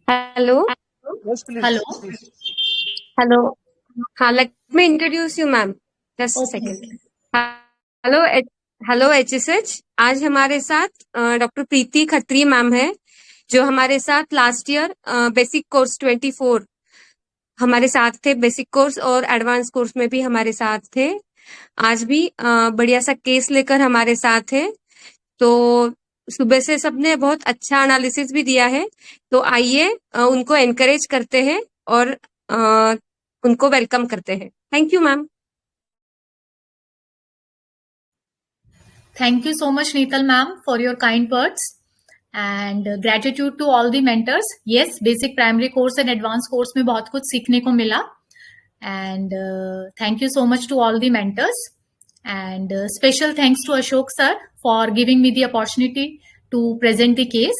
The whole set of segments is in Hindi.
Hello. Yes, hello. please. Hello. Let me introduce you, ma'am. Just a okay. second. Hello hello HSH. आज हमारे साथ डॉक्टर प्रीति खत्री मैम है, जो हमारे साथ लास्ट ईयर बेसिक कोर्स 24 हमारे साथ थे। बेसिक कोर्स और एडवांस कोर्स में भी हमारे साथ थे। आज भी बढ़िया सा केस लेकर हमारे साथ है। तो सुबह से सबने बहुत अच्छा एनालिसिस भी दिया है। तो आइए उनको एनकरेज करते हैं और उनको वेलकम करते हैं। Thank you ma'am. Thank you so much, Neetal ma'am, for your kind words and gratitude to all the mentors. Yes, basic primary course and advanced course में बहुत कुछ सीखने को मिला and thank you so much to all the mentors and special thanks to Ashok sir for giving me the opportunity to present the case.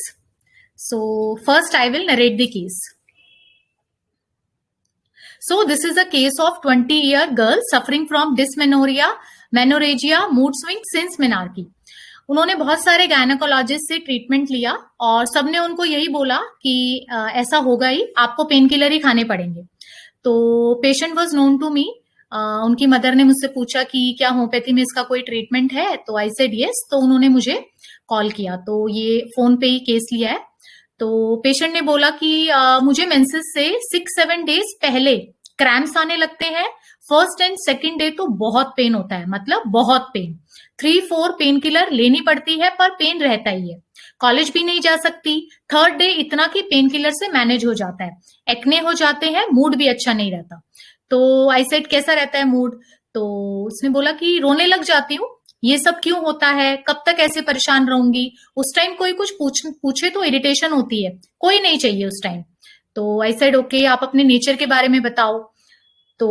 So first I will narrate the case. So this is a case of 20-year girl suffering from dysmenorrhea, menorrhagia, mood swing since menarche. उन्होंने बहुत सारे गायनेकोलॉजिस्ट से ट्रीटमेंट लिया और सबने उनको यही बोला कि ऐसा होगा ही, आपको पेन किलर ही खाने पड़ेंगे. तो patient was known to me. उनकी मदर ने मुझसे पूछा कि क्या होम्योपैथी में इसका कोई ट्रीटमेंट है, तो आई सेड यस. तो उन्होंने मुझे कॉल किया. तो ये फोन पे ही केस लिया है. तो पेशेंट ने बोला कि मुझे मेंसेस से 6-7 डेज पहले क्रैम्प्स आने लगते हैं. फर्स्ट एंड सेकंड डे तो बहुत पेन होता है, मतलब बहुत पेन. 3-4 पेन किलर लेनी पड़ती है पर पेन रहता ही है. कॉलेज भी नहीं जा सकती. थर्ड डे इतना कि पेन किलर से मैनेज हो जाता है. एक्ने हो जाते हैं, मूड भी अच्छा नहीं रहता. तो आई सेड कैसा रहता है मूड. तो उसने बोला कि रोने लग जाती हूँ. ये सब क्यों होता है, कब तक ऐसे परेशान रहूंगी. उस टाइम कोई कुछ पूछे तो इरिटेशन होती है, कोई नहीं चाहिए उस टाइम. तो आई सेड ओके, आप अपने नेचर के बारे में बताओ. तो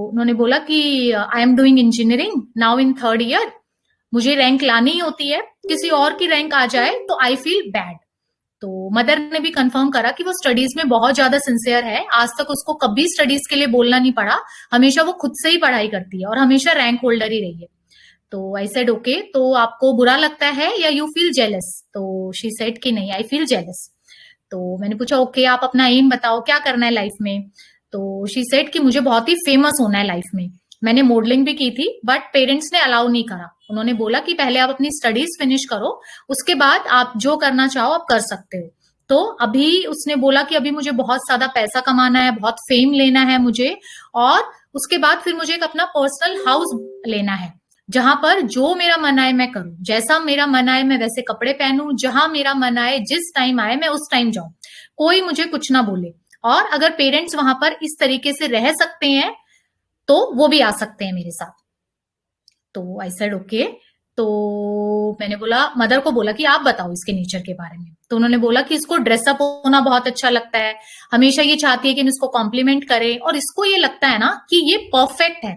उन्होंने बोला कि I am doing engineering now in third year. मुझे रैंक लानी ही होती है, किसी और की रैंक आ जाए तो आई फील बैड. तो मदर ने भी कंफर्म करा कि वो स्टडीज में बहुत ज्यादा सिंसियर है. आज तक उसको कभी स्टडीज के लिए बोलना नहीं पड़ा. हमेशा वो खुद से ही पढ़ाई करती है और हमेशा रैंक होल्डर ही रही है. तो आई सेड ओके, तो आपको बुरा लगता है या यू फील जेलस. तो शी सेड कि नहीं, आई फील जेलस. तो मैंने पूछा ओके, आप अपना एम बताओ, क्या करना है लाइफ में. तो शी सेड कि मुझे बहुत ही फेमस होना है लाइफ में. मैंने मॉडलिंग भी की थी बट पेरेंट्स ने अलाउ नहीं करा. उन्होंने बोला कि पहले आप अपनी स्टडीज फिनिश करो, उसके बाद आप जो करना चाहो आप कर सकते हो. तो अभी उसने बोला कि अभी मुझे बहुत ज्यादा पैसा कमाना है, बहुत फेम लेना है मुझे, और उसके बाद फिर मुझे एक अपना पर्सनल हाउस लेना है जहां पर जो मेरा मन आए मैं करूं, जैसा मेरा मन आए मैं वैसे कपड़े पहनूं, जहां मेरा मन आए जिस टाइम आए मैं उस टाइम जाऊं, कोई मुझे कुछ ना बोले. और अगर पेरेंट्स वहां पर इस तरीके से रह सकते हैं तो वो भी आ सकते हैं मेरे साथ. तो आई सेड ओके. तो मैंने बोला, मदर को बोला कि आप बताओ इसके नेचर के बारे में. तो उन्होंने बोला कि इसको ड्रेसअप होना बहुत अच्छा लगता है, हमेशा ये चाहती है कि हम इसको कॉम्प्लीमेंट करें, और इसको ये लगता है ना कि ये परफेक्ट है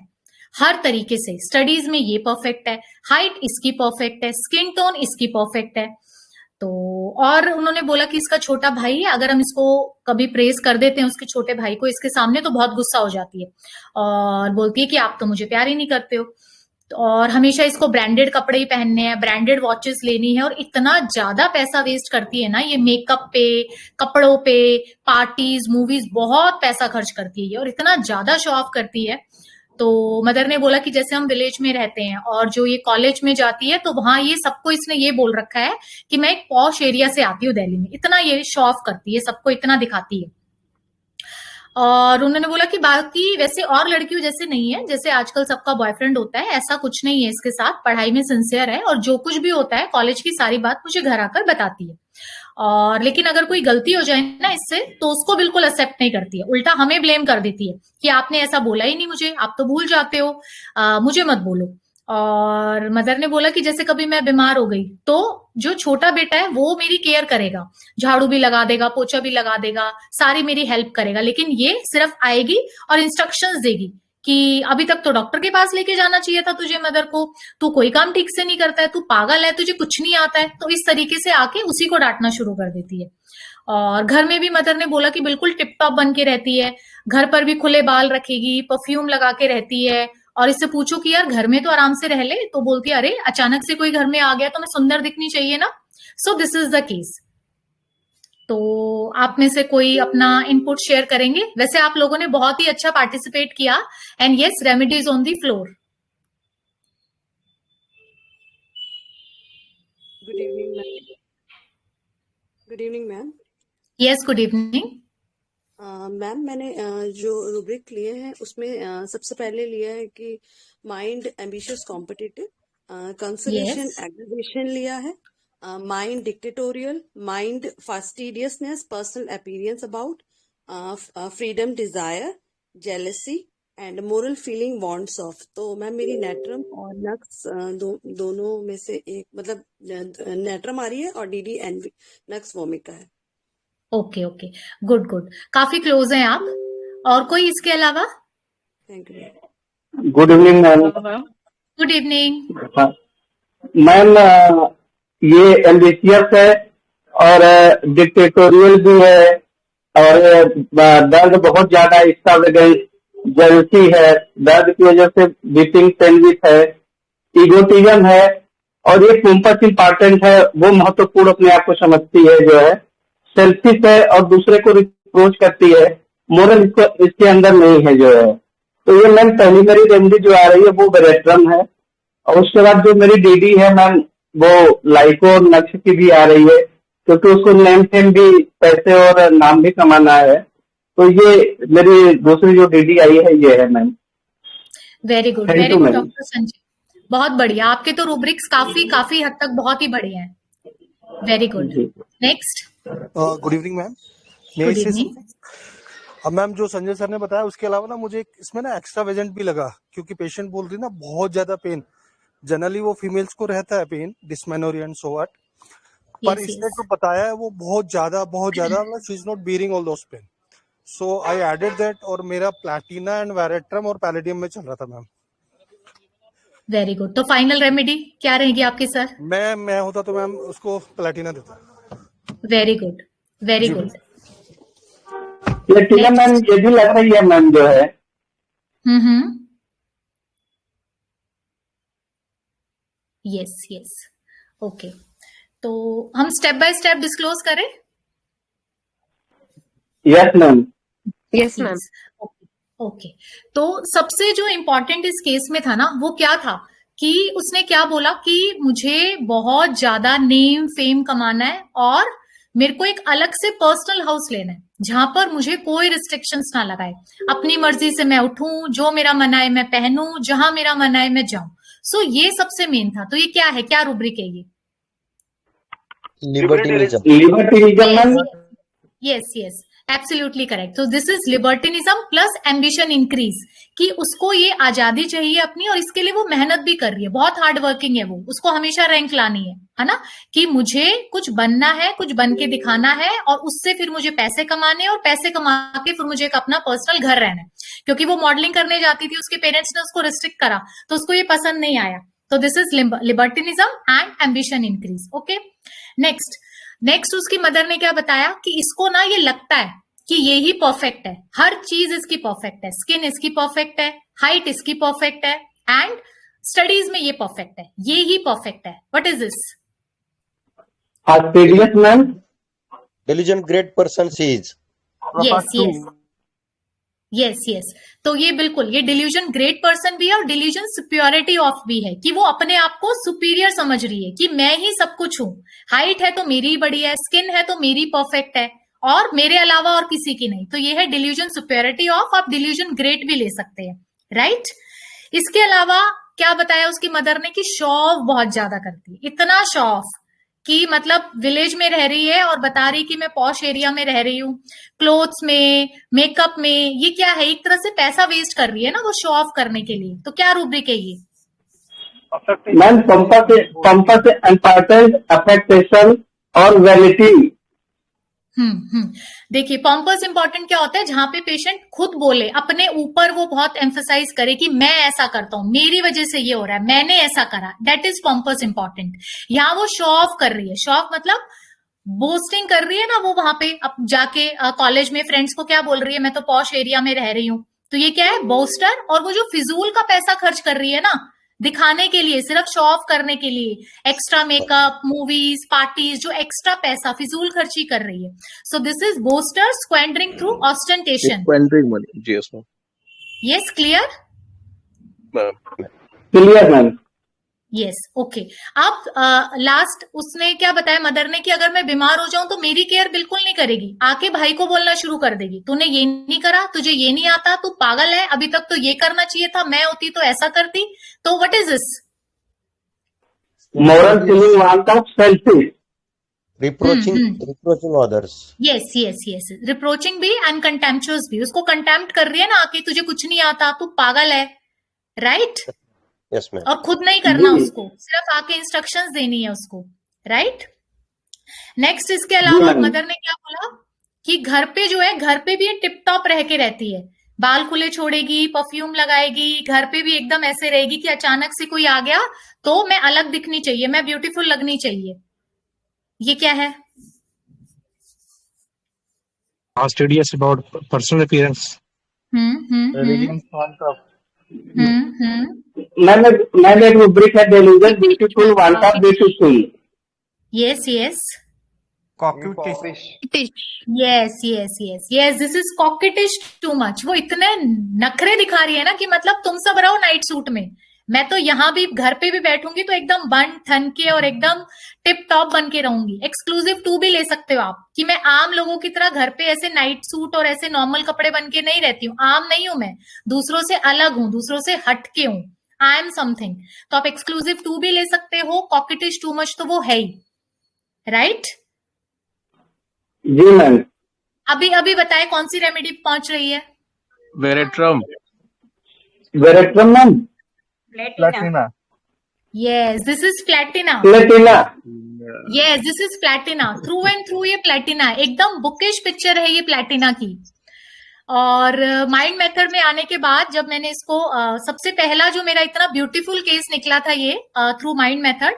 हर तरीके से. स्टडीज में ये परफेक्ट है, हाइट इसकी परफेक्ट है, स्किन टोन इसकी परफेक्ट है. तो और उन्होंने बोला कि इसका छोटा भाई है, अगर हम इसको कभी प्रेज कर देते हैं उसके छोटे भाई को इसके सामने तो बहुत गुस्सा हो जाती है और बोलती है कि आप तो मुझे प्यार ही नहीं करते हो. और हमेशा इसको ब्रांडेड कपड़े ही पहनने हैं, ब्रांडेड वॉचेस लेनी है, और इतना ज्यादा पैसा वेस्ट करती है ना ये मेकअप पे, कपड़ों पे, पार्टीज, मूवीज, बहुत पैसा खर्च करती है और इतना ज्यादा शो ऑफ करती है. तो मदर ने बोला कि जैसे हम विलेज में रहते हैं और जो ये कॉलेज में जाती है तो वहां ये सबको इसने ये बोल रखा है कि मैं एक पॉश एरिया से आती हूँ दिल्ली में. इतना ये शो ऑफ करती है, सबको इतना दिखाती है. और उन्होंने बोला कि बाकी वैसे और लड़कियों जैसे नहीं है, जैसे आजकल सबका बॉयफ्रेंड होता है ऐसा कुछ नहीं है इसके साथ. पढ़ाई में सिंसियर है और जो कुछ भी होता है कॉलेज की सारी बात मुझे घर आकर बताती है. और लेकिन अगर कोई गलती हो जाए ना इससे तो उसको बिल्कुल एक्सेप्ट नहीं करती है, उल्टा हमें ब्लेम कर देती है कि आपने ऐसा बोला ही नहीं मुझे, आप तो भूल जाते हो, मुझे मत बोलो. और मदर ने बोला कि जैसे कभी मैं बीमार हो गई तो जो छोटा बेटा है वो मेरी केयर करेगा, झाड़ू भी लगा देगा, पोछा भी लगा देगा, सारी मेरी हेल्प करेगा, लेकिन ये सिर्फ आएगी और इंस्ट्रक्शंस देगी कि अभी तक तो डॉक्टर के पास लेके जाना चाहिए था तुझे मदर को, तू कोई काम ठीक से नहीं करता है, तू पागल है, तुझे कुछ नहीं आता है. तो इस तरीके से आके उसी को डांटना शुरू कर देती है. और घर में भी मदर ने बोला कि बिल्कुल टिप टॉप बन के रहती है, घर पर भी खुले बाल रखेगी, परफ्यूम लगा के रहती है. और इससे पूछो कि यार घर में तो आराम से रह ले, तो बोलती है अरे अचानक से कोई घर में आ गया तो मैं सुंदर दिखनी चाहिए ना. सो दिस इज द केस. तो आप में से कोई अपना इनपुट शेयर करेंगे? वैसे आप लोगों ने बहुत ही अच्छा पार्टिसिपेट किया and yes, remedy is on the floor. Good evening ma'am. Good evening ma'am. Yes, good evening. Ma'am मैंने जो रूब्रिक लिए हैं उसमें सबसे पहले लिया है कि mind ambitious competitive, consolation yes. Aggregation लिया है, mind dictatorial, mind fastidiousness, personal appearance about, freedom desire, jealousy and moral feeling wants of. तो मैम मेरी नेट्रम और नक्स दोनों में से एक, मतलब नेट्रम आ रही है और डीडी एंड नक्स वोमिका है. ओके ओके, गुड गुड, काफी क्लोज हैं आप. और कोई इसके अलावा? Thank you. Good evening ma'am. Good evening. Ma'am ये एम्बिशियस है और डिक्टेटोरियल भी है और दर्द बहुत ज्यादा एक्स्ट्रावेगेंट, जेलसी है, दर्द की वजह से बीपिंग पेनविथ है, ईगोटिज्म है और ये कंपस इंपॉर्टेंट है, वो महत्वपूर्ण अपने आप को समझती है जो है, सेल्फिश है और दूसरे को रिप्रोच करती है, मोरल इसके अंदर नहीं है जो है. तो ये मैम पहली मेरी रेमेडी जो आ रही है वो बेरेट्रम है और उसके बाद जो मेरी डीडी है मैम वो लाइको और नक्श की भी आ रही है, क्योंकि उसको नेम फेम भी, पैसे और नाम भी कमाना है. तो ये मेरी दूसरी जो डीडी आई है ये है ma'am. Very good doctor Sanjay, बहुत बढ़िया. आपके तो रूब्रिक्स काफी काफी हद तक बहुत ही बढ़िया हैं. Very good. Next. Good evening ma'am. Good evening. अब मैम जो संजय सर ने बताया उसके अलावा ना मुझे इसमें ना एक्स्ट्रा वेजेंट भी लगा, क्योंकि पेशेंट बोल रही ना बहुत ज्यादा पेन, जनरली वो फीमेल्स को रहता है pain, dysmenorrhoea and so what, पर इसने जो बताया है वो बहुत ज्यादा मतलब she is not bearing all those pain. So I added that और मेरा प्लैटिना एंड वेरेट्रम और पैलेडियम में चल रहा था मैम. Very good. तो फाइनल रेमेडी क्या रहेगी आपकी सर? मैं होता तो मैम उसको प्लैटिना देता. Very good, very good. Platinum ma'am ये भी लग रही है मैम जो है. Yes yes. ओके, तो हम स्टेप बाय स्टेप डिस्क्लोज करें. Yes ma'am. Yes ma'am. Okay, तो सबसे जो इम्पोर्टेंट इस केस में था ना वो क्या था कि उसने क्या बोला कि मुझे बहुत ज्यादा नेम फेम कमाना है और मेरे को एक अलग से पर्सनल हाउस लेना है जहां पर मुझे कोई रिस्ट्रिक्शंस ना लगाए, अपनी मर्जी से मैं उठूं, जो मेरा मन आए मैं पहनूं, जहां मेरा मन आए मैं जाऊं. सो ये सबसे मेन था. तो ये क्या है, क्या रूब्रिक है ये? Libertinism. Yes yes, absolutely correct. तो this is libertinism plus ambition increase, कि उसको ये आजादी चाहिए अपनी और इसके लिए वो मेहनत भी कर रही है, बहुत हार्ड वर्किंग है वो, उसको हमेशा रैंक लानी है ना, कि मुझे कुछ बनना है, कुछ बन के दिखाना है और उससे फिर मुझे पैसे कमाने और पैसे कमा के फिर मुझे एक अपना पर्सनल घर रहना है. क्योंकि वो मॉडलिंग करने जाती थी, उसके पेरेंट्स ने उसको रिस्ट्रिक्ट करा तो उसको ये पसंद नहीं आया. तो this is libertinism and ambition increase. Okay, next उसकी मदर ने क्या बताया कि इसको ना ये लगता है कि ये ही परफेक्ट है, हर चीज इसकी परफेक्ट है, स्किन इसकी परफेक्ट है, हाइट इसकी परफेक्ट है एंड स्टडीज में ये परफेक्ट है, ये ही परफेक्ट है. What is this? Fastidious ma'am. Diligent great person she is. Yes. तो ये बिल्कुल, ये डिल्यूजन ग्रेट पर्सन भी है और डिल्यूजन सुपीरियरिटी ऑफ भी है, कि वो अपने आप को सुपीरियर समझ रही है कि मैं ही सब कुछ हूं, हाइट है तो मेरी बड़ी है, स्किन है तो मेरी परफेक्ट है और मेरे अलावा और किसी की नहीं. तो ये है डिल्यूजन सुपीरियरिटी ऑफ. आप डिल्यूजन ग्रेट भी ले सकते हैं, राइट. इसके अलावा क्या बताया उसकी मदर ने कि शो ऑफ बहुत ज्यादा करती है, इतना शो ऑफ कि मतलब विलेज में रह रही है और बता रही कि मैं पॉश एरिया में रह रही हूँ, क्लोथ्स में, मेकअप में. ये क्या है, एक तरह से पैसा वेस्ट कर रही है ना वो शो ऑफ करने के लिए. तो क्या रूब्रिक है ये? मैम पंपस इम्पोर्टेंट, अफेक्टेशन और वैनिटी. देखिए, पॉम्पस इंपॉर्टेंट क्या होता है, जहां पे पेशेंट खुद बोले, अपने ऊपर वो बहुत एम्फेसाइज करे कि मैं ऐसा करता हूं, मेरी वजह से ये हो रहा है, मैंने ऐसा करा. That is pompous important. यहाँ वो शो ऑफ कर रही है. शो ऑफ मतलब बोस्टिंग कर रही है ना वो, वहां पे अब जाके कॉलेज में फ्रेंड्स को क्या बोल रही है, मैं तो पॉश एरिया में रह रही हूँ. तो ये क्या है, बोस्टर. और वो जो फिजूल का पैसा खर्च कर रही है ना, दिखाने के लिए, सिर्फ शो ऑफ करने के लिए, एक्स्ट्रा मेकअप, मूवीज, पार्टीज, जो एक्स्ट्रा पैसा फिजूल खर्ची कर रही है. So this is boaster squandering through ostentation. Squandering money. Yes, ma'am. Yes, clear? Clear ma'am. Yes, okay. अब लास्ट उसने क्या बताया मदर ने कि अगर मैं बीमार हो जाऊं तो मेरी केयर बिल्कुल नहीं करेगी, आके भाई को बोलना शुरू कर देगी, तूने ये नहीं करा, तुझे ये नहीं आता, तू पागल है, अभी तक तो ये करना चाहिए था, मैं होती तो ऐसा करती. तो what is this? Moral feeling want of selfish. Reproaching others. Yes yes yes, reproaching भी एंड कंटेम्पचुअस भी. उसको कंटेम्प्ट कर रही है ना आके, तुझे कुछ नहीं आता, तू पागल है, राइट? Yes, ma'am. और खुद नहीं करना जी. उसको, सिर्फ आके इंस्ट्रक्शंस देनी है उसको, राइट? नेक्स्ट इसके अलावा मैम. मदर ने क्या बोला कि घर पे जो है, घर पे भी ये टिप टॉप रह के रहती है, बाल खुले छोड़ेगी, परफ्यूम लगाएगी, घर पे भी एकदम ऐसे रहेगी कि अचानक से कोई आ गया तो मैं अलग दिखनी चाहिए, मैं ब्यूटीफुल लगनी चाहिए. ये क्या है? Fastidious about personal appearance. Religion want of ma'am एक रूब्रिक है, delusion beautiful want of beautiful. Yes yes coquettish. Yes yes yes yes, this is coquettish too much. वो इतने नखरे दिखा रही है ना कि मतलब तुम सब रहो नाइट सूट में, मैं तो यहाँ भी घर पे भी बैठूंगी तो एकदम बन ठन के और एकदम टिप टॉप बन के रहूंगी. एक्सक्लूसिव 2 भी ले सकते हो आप कि मैं आम लोगों की तरह घर पे ऐसे नाइट सूट और ऐसे नॉर्मल कपड़े बन के नहीं रहती हूँ, आम नहीं हूं मैं, दूसरों से अलग हूं, दूसरों से हटके हूं, आई एम समथिंग. तो आप एक्सक्लूसिव 2 भी ले सकते हो. कॉकेटिश टू मच तो वो है ही, राइट? जी मैम. अभी अभी बताए कौन सी रेमेडी पहुंच रही है? Veratrum. Veratrum ma'am. Platina. Yes, this is Platina. Platina. Yes, this is Platina. Through and through ये प्लेटिना, एकदम बुकिश पिक्चर है ये प्लेटिना की. और माइंड मेथड में आने के बाद जब मैंने इसको सबसे पहला जो मेरा इतना ब्यूटीफुल केस निकला था ये थ्रू माइंड मेथड,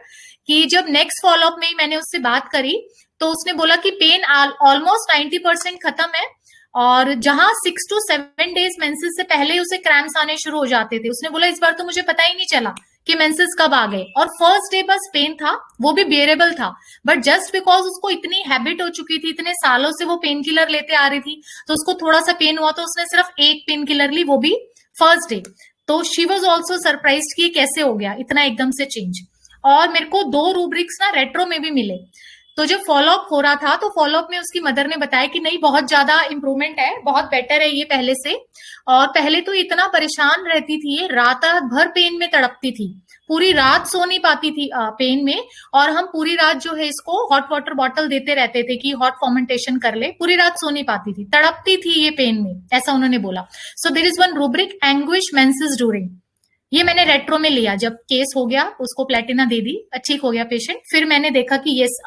कि जब नेक्स्ट फॉलोअप में ही मैंने उससे बात करी तो उसने बोला कि पेन ऑलमोस्ट 90% खत्म है, और जहां 6 to 7 डेज मेंसेस से पहले उसे क्रैम्प्स आने शुरू हो जाते थे, उसने बोला इस बार तो मुझे पता ही नहीं चला कि मेंसेस कब आ गए, और फर्स्ट डे बस पेन था, वो भी बियरेबल था, बट जस्ट बिकॉज उसको इतनी हैबिट हो चुकी थी, इतने सालों से वो पेन किलर लेते आ रही थी, तो उसको थोड़ा सा पेन हुआ तो उसने सिर्फ एक पेन किलर ली, वो भी फर्स्ट डे. तो शी वॉज ऑल्सो सरप्राइज कि कैसे हो गया इतना एकदम से चेंज. और मेरे को 2 रूब्रिक्स ना रेट्रो में भी मिले. तो जब फॉलोअप हो रहा था तो फॉलोअप में उसकी मदर ने बताया कि नहीं, बहुत ज्यादा इंप्रूवमेंट है, बहुत बेटर है ये पहले से, और पहले तो इतना परेशान रहती थी, ये रात भर पेन में तड़पती थी, पूरी रात सो नहीं पाती थी पेन में, और हम पूरी रात जो है इसको हॉट वाटर बॉटल देते रहते थे कि हॉट फर्मेंटेशन कर ले, पूरी रात सो नहीं पाती थी, तड़पती थी ये पेन में, ऐसा उन्होंने बोला. So there is one rubric, anguish menses during. ये मैंने रेट्रो में लिया, जब केस हो गया उसको प्लेटिना दे दी, ठीक हो गया पेशेंट. फिर मैंने देखा कि yes,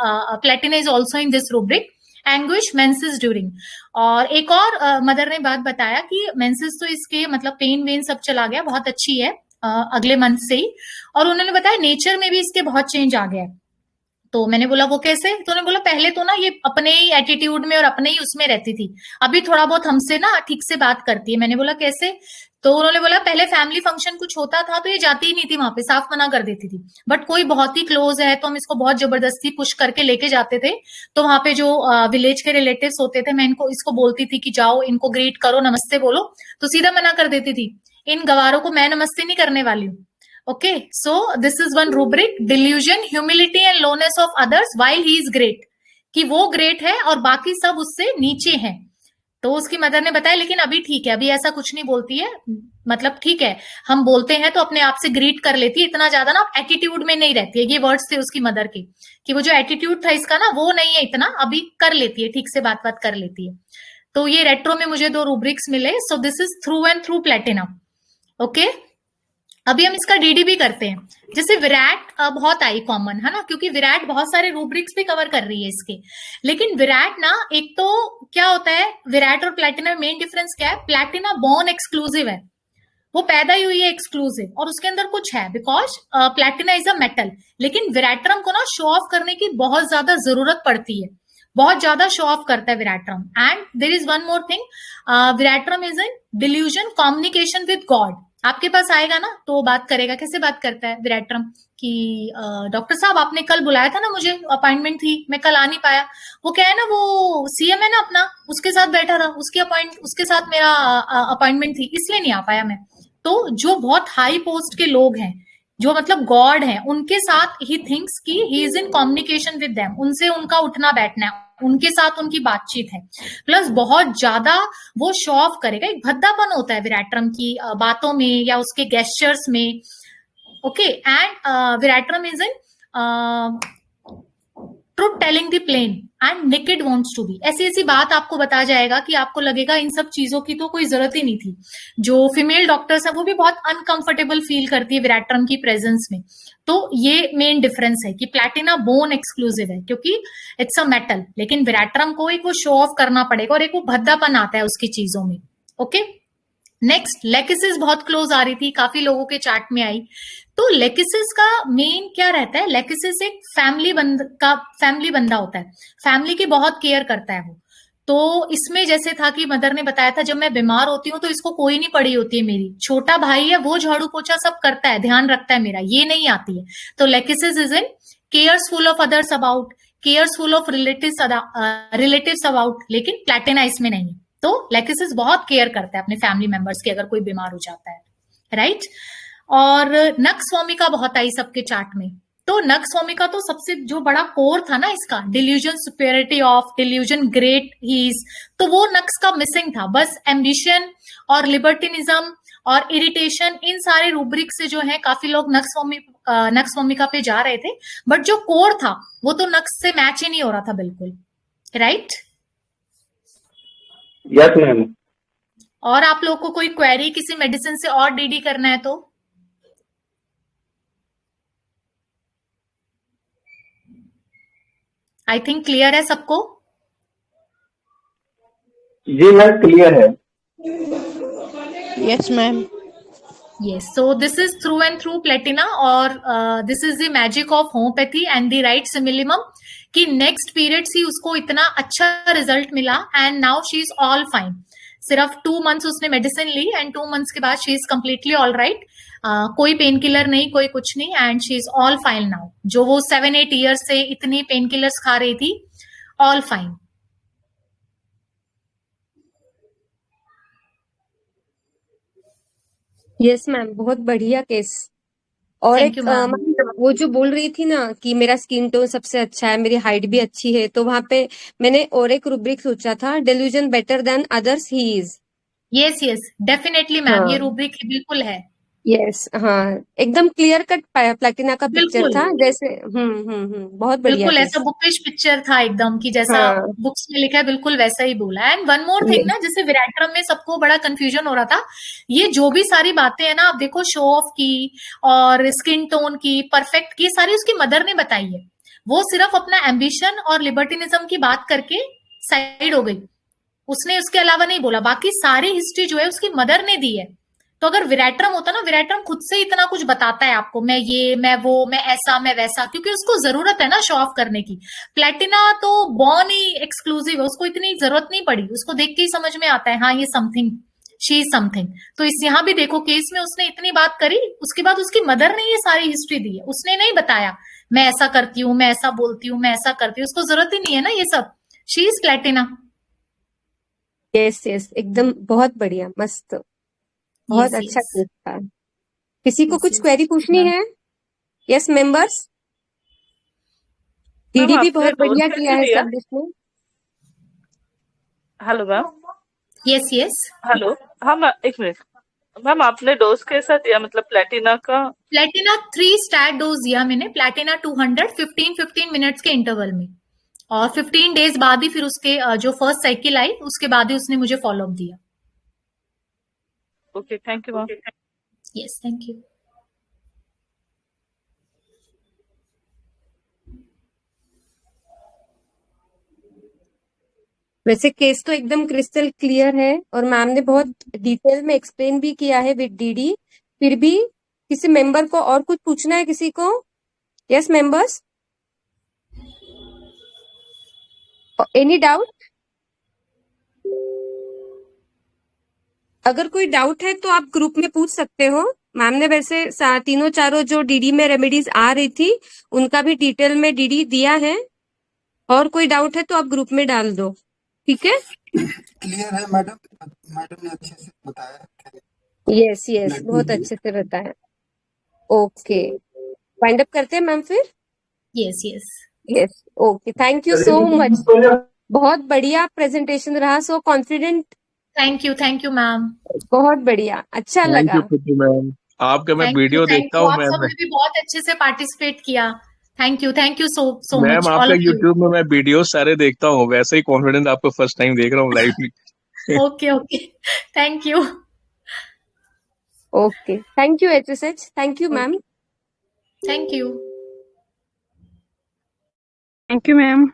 Platina is also in this rubric, anguish menses during. और एक और मदर ने बात बताया कि मेंसेस तो इसके मतलब पेन वेन सब चला गया, बहुत अच्छी है अगले मंथ से ही, और उन्होंने बताया नेचर में भी इसके बहुत चेंज आ गया. तो मैंने बोला वो कैसे? तो उन्होंने बोला पहले तो ना ये अपने ही एटीट्यूड में और अपने ही उसमें रहती थी, अभी थोड़ा बहुत हमसे ना ठीक से बात करती है. मैंने बोला कैसे? तो उन्होंने बोला पहले फैमिली फंक्शन कुछ होता था तो ये जाती ही नहीं थी वहां पे, साफ मना कर देती थी, बट कोई बहुत ही क्लोज है तो हम इसको बहुत जबरदस्ती पुश करके लेके जाते थे, तो वहां पे जो विलेज के रिलेटिव्स होते थे, मैं इसको बोलती थी कि जाओ इनको ग्रीट करो, नमस्ते बोलो, तो सीधा मना कर देती थी, इन गवारों को मैं नमस्ते नहीं करने वाली हूँ. Okay, so this is one rubric, delusion, humility and lowness of others while he is great, कि वो ग्रेट है और बाकी सब उससे नीचे हैं. तो उसकी मदर ने बताया लेकिन अभी ठीक है, अभी ऐसा कुछ नहीं बोलती है, मतलब ठीक है, हम बोलते हैं तो अपने आप से ग्रीट कर लेती है, इतना ज्यादा ना एटीट्यूड में नहीं रहती है. ये वर्ड्स थे उसकी मदर के कि वो जो एटीट्यूड था इसका ना वो नहीं है इतना, अभी कर लेती है, ठीक से बात कर लेती है. तो ये रेट्रो में मुझे 2 रूब्रिक्स मिले. सो this is through and through Platina. Okay, अभी हम इसका डीडी भी करते हैं. जैसे विराट बहुत आई कॉमन है ना, क्योंकि विराट बहुत सारे रूब्रिक्स भी कवर कर रही है इसके, लेकिन विराट ना, एक तो क्या होता है विराट और प्लेटिना में मेन डिफरेंस क्या है, प्लेटिना बोर्न एक्सक्लूसिव है, वो पैदा ही हुई है एक्सक्लूसिव, और उसके अंदर कुछ है because Platina is a metal, लेकिन विराट्रम को ना शो ऑफ करने की बहुत ज्यादा जरूरत पड़ती है, बहुत ज्यादा शो ऑफ करता है veratrum. And there is one more thing, veratrum is an delusion communication with God. आपके पास आएगा ना तो वो बात करेगा। कैसे बात करता है विराट्रम कि डॉक्टर साहब आपने कल बुलाया था ना, मुझे अपॉइंटमेंट थी, मैं कल आ नहीं पाया। वो क्या है ना, वो सीएम है ना अपना, उसके साथ बैठा था, उसके साथ मेरा अपॉइंटमेंट थी, इसलिए नहीं आ पाया मैं। तो जो बहुत हाई पोस्ट के लोग हैं, जो मतलब गॉड हैं, उनके साथ ही थिंक्स कि he is in communication with them, उनसे उनका उठना बैठना है, उनके साथ उनकी बातचीत है। प्लस बहुत ज्यादा वो शो ऑफ करेगा, एक भद्दापन होता है विराट्रम की बातों में या उसके गेस्चर्स में। Okay, and veratrum is in truth telling the plain and naked wants to be. ऐसी ऐसी बात आपको बता जाएगा कि आपको लगेगा इन सब चीजों की तो कोई जरूरत ही नहीं थी। जो फीमेल डॉक्टर्स है वो भी बहुत अनकंफर्टेबल फील करती है विराट्रम की प्रेजेंस में। तो ये मेन डिफरेंस है कि प्लैटिना बोन एक्सक्लूसिव है क्योंकि इट्स अ मेटल, लेकिन विराट्रम को एक वो शो ऑफ करना पड़ेगा और एक वो भद्दापन आता है उसकी चीजों में। ओके, नेक्स्ट लेकिसिस बहुत क्लोज आ रही थी, काफी लोगों के चार्ट में आई। तो लेकिसिस का मेन क्या रहता है, लेकिसिस एक फैमिली बंदा होता है, फैमिली की बहुत केयर करता है वो। तो इसमें जैसे था कि मदर ने बताया था जब मैं बीमार होती हूँ तो इसको कोई नहीं पड़ी होती है, मेरी छोटा भाई है वो झाड़ू पोछा सब करता है, ध्यान रखता है मेरा, ये नहीं आती है। तो lachesis is in careful of others about, careful of relatives about, लेकिन प्लैटिना इसमें नहीं है। तो लेकिसिस बहुत केयर करता है अपने फैमिली मेंबर्स की अगर कोई बीमार हो जाता है, राइट। और नक्स स्वामिका बहुत आई सबके चार्ट में। तो नक्स स्वामिका तो सबसे जो बड़ा कोर था ना इसका, delusion superiority of, delusion great he's, तो वो नक्स का मिसिंग था। बस एम्बिशन और लिबर्टिनिज्म और इरिटेशन, इन सारे रूब्रिक से जो है काफी लोग नक्स स्वामिका पे जा रहे थे, बट जो कोर था वो तो नक्स से मैच ही नहीं हो रहा था बिल्कुल, राइट। Yes ma'am. और आप लोग को कोई क्वेरी किसी मेडिसिन से और डीडी करना है तो? आई थिंक क्लियर है सबको। जी मैम क्लियर है। Yes, ma'am. Yes, so this is through and through platina, और this is the magic of homeopathy and the right simillimum कि next period ही उसको इतना अच्छा रिजल्ट मिला and now she is all fine। सिर्फ 2 months उसने मेडिसिन ली एंड 2 months के बाद she is completely all right, कोई पेन किलर नहीं, कोई कुछ नहीं, and she is all fine now. जो वो 7-8 ईयर्स से इतनी पेन किलर्स खा रही थी, ऑल फाइन। यस मैम, बहुत बढ़िया केस। और Thank एक you, ma'am. वो जो बोल रही थी ना कि मेरा स्किन टोन सबसे अच्छा है, मेरी हाइट भी अच्छी है, तो वहां पे मैंने और एक रूब्रिक सोचा था, delusion better than others he is. Yes yes, definitely ma'am, हाँ ये रूब्रिक बिल्कुल है। यस, हाँ एकदम क्लियर कट प्लैटिना का पिक्चर बिल्कुल था जैसे। बहुत बढ़िया बिल्कुल, ऐसा केस। बुकिश पिक्चर था एकदम कि जैसा हाँ बुक्स में लिखा है बिल्कुल वैसा ही बोला। एंड वन मोर थिंग ना, जैसे विराट्रम में सबको बड़ा कंफ्यूजन हो रहा था, ये जो भी सारी बातें हैं ना, आप देखो शो ऑफ की और स्किन टोन की, परफेक्ट की, सारी उसकी मदर ने बताई है। वो सिर्फ अपना एम्बिशन और लिबर्टिनिज्म की बात करके साइड हो गई, उसने उसके अलावा नहीं बोला। बाकी सारी हिस्ट्री जो है उसकी मदर ने दी है। तो अगर विराट्रम होता ना, विराट्रम खुद से इतना कुछ बताता है आपको, मैं ये, मैं वो, मैं ऐसा, मैं वैसा, क्योंकि उसको जरूरत है ना शो ऑफ करने की। प्लैटिना तो बॉर्न ही एक्सक्लूसिव है, उसको इतनी जरूरत नहीं पड़ी, उसको देख के ही समझ में आता है हाँ ये समथिंग, शी इज समथिंग। तो इस यहाँ भी देखो केस में उसने इतनी बात करी, उसके बाद उसकी मदर ने ये सारी हिस्ट्री दी है, उसने नहीं बताया मैं ऐसा करती हूँ, मैं ऐसा बोलती हूँ, मैं ऐसा करती हूँ, उसको जरूरत ही नहीं है ना ये सब। She is Platina. Yes yes, एकदम बहुत बढ़िया, मस्त, बहुत यस अच्छा यस केस था। किसी को यस कुछ यस क्वेरी पूछनी मैम है? यस मेंबर्स, मैम डीडी भी आपने बहुत डोज बढ़िया किया कैसे है दिया? सब इसमें। Hello ma'am. Yes yes. Hello. हाँ मैम, एक मिनट मैम, आपने डोज कैसा दिया, मतलब प्लेटिना का? प्लेटिना 3 स्टैट डोज दिया मैंने, प्लेटिना 200 15 मिनट्स के इंटरवल में, और 15 डेज बाद ही फिर उसके जो फर्स्ट साइकिल आई उसके बाद ही उसने मुझे फॉलोअप दिया। Okay, thank you ma'am. Yes, thank you. वैसे केस तो एकदम क्रिस्टल क्लियर है और मैम ने बहुत डिटेल में एक्सप्लेन भी किया है विद डीडी। फिर भी किसी मेंबर को और कुछ पूछना है किसी को? Yes members, any doubt? अगर कोई डाउट है तो आप ग्रुप में पूछ सकते हो। मैम ने वैसे तीनों चारों जो डीडी में रेमेडीज आ रही थी उनका भी डिटेल में डीडी दिया है, और कोई डाउट है तो आप ग्रुप में डाल दो, ठीक है? क्लियर है मैडम? मैडम ने अच्छे से बताया। यस यस, बहुत अच्छे से बताया। ओके, वाइंड अप करते हैं मैम फिर। Yes yes. Yes, okay, thank you so much. बहुत बढ़िया प्रेजेंटेशन रहा, so confident. Thank you ma'am. बहुत बढ़िया, अच्छा थैंक लगा। यू प्रीति मैम, आपका मैं वीडियो देखता हूँ आप मैम। सबने भी बहुत अच्छे से पार्टिसिपेट किया। Thank you so ma'am much आपका ऑल ऑफ यू। यूट्यूब में मैं वीडियो सारे देखता हूँ, वैसे ही कॉन्फिडेंट आपको फर्स्ट टाइम देख रहा हूँ lively. Okay thank you. Okay, thank you HSH, thank you ma'am. Thank you. Thank you ma'am.